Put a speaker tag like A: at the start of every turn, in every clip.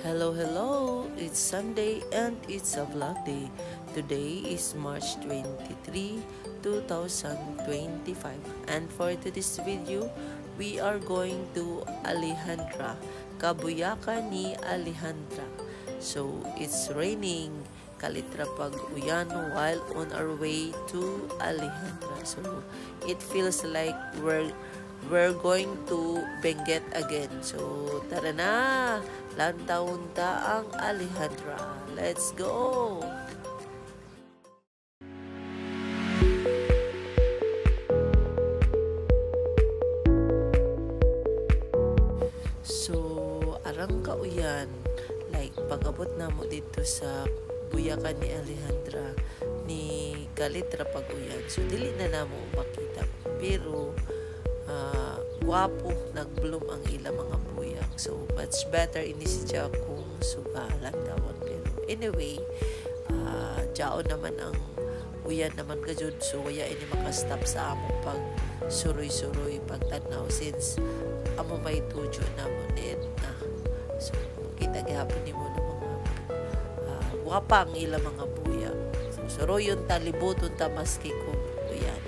A: Hello, it's Sunday and it's a vlog day. Today is March 23, 2025. And for today's video, we are going to Alejandra, Kabuyakan ni Alejandra. So, it's raining, Kalitra Pag-uyan while on our way to Alejandra. So, it feels like we're going to Benguet again. So, tara na! Lantaon ta ang Alejandra. Let's go! So, arang kauyan, like pag-abot na mo dito sa Buyakan ni Alejandra ni Kalitra Pag-uyan. So, dili na namo makita. Pero, guwapo nagbloom ang ilang mga buyak. So, much better ini siya kung sugalan dawan. Pero anyway, jaon naman ang uyan naman kajud. So, waya ini makastop sa among pag suroy-suroy pagtanaw since amo may tujo na mo na. So, kita gihapon ni mo ng mga guwapa ang ilang mga buyak. So, suroyon ta, libuton ta maski kung uyan.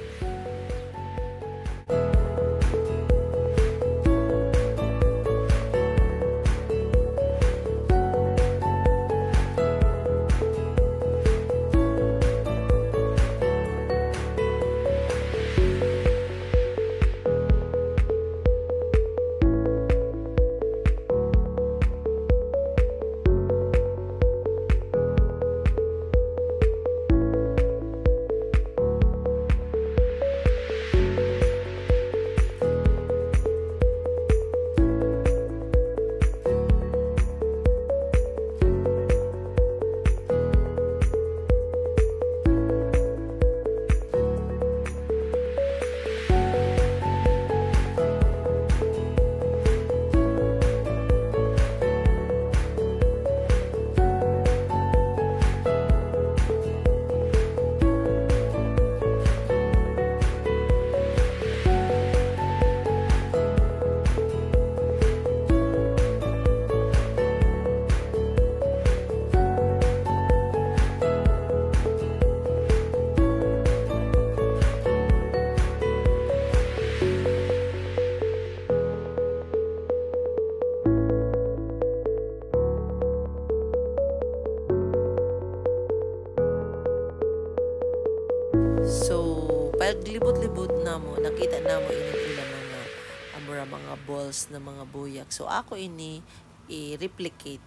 A: So, paglibot-libot na mo, nakita na mo ilang mga mga balls na mga buyak. So, ako ini i-replicate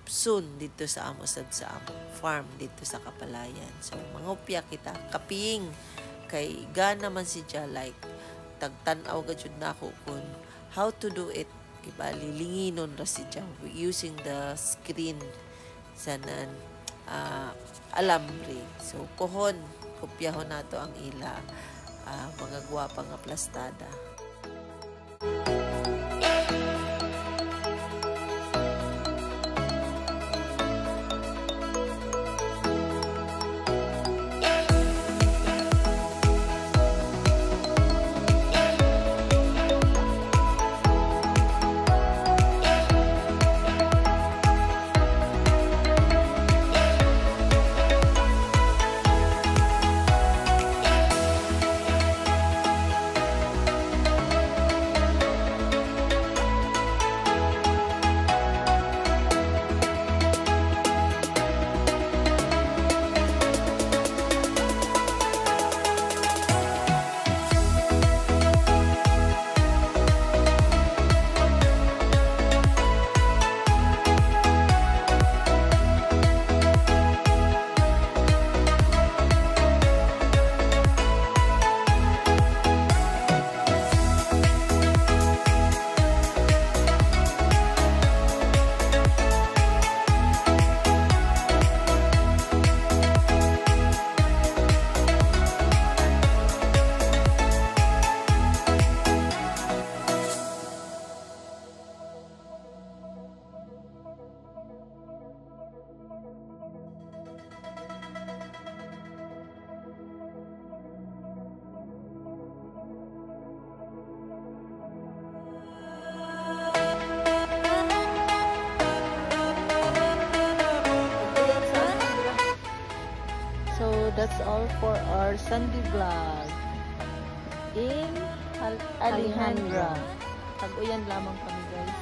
A: soon dito sa amo sa among farm dito sa Kapalayan. So, mangupya kita kaping kay gana man si siya like tagtanaw gajud na ako kung how to do it. Diba, lilinginon ra si siya using the screen sanan alambre. So, kohon kopyahon nato ang ila mga guwapa nga plastada. that's all for our Sunday vlog in Alejandra. Tag-uyan lamang kami guys.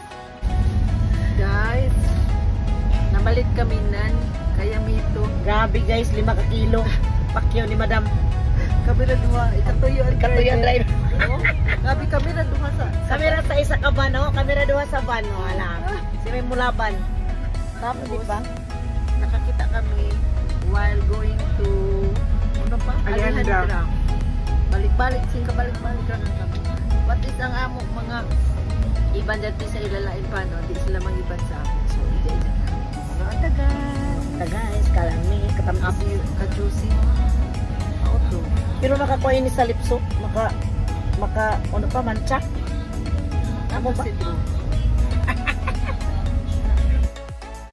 B: Guys, namalit kami nan kaya mito.
C: Grabe guys, 5 ka kilo. Pakyaw ni madam.
B: Kami na duha, ikatuyo ang
C: Katuyan drive.
B: Oh, grabe kami na duha sa
C: Kamera sa isa ka ban, oh. Kamera duha sa ban, oh. Ala. Si may mulaban.
B: tapos
C: Di ba?
B: nakakita kami while going to ano pa?
C: Alejandra.
B: Balik-balik, sing kabalik-balik lang kami. What is ang amo mga iban dati sa ilalain pa, no? Di sila mangiban sa amin. So, mga tagan.
C: Guys, kalami katamas.
B: Ka-juicy. Auto.
C: Pero nakakuha ni sa lipso, maka ano pa mancha.
B: Ano ba?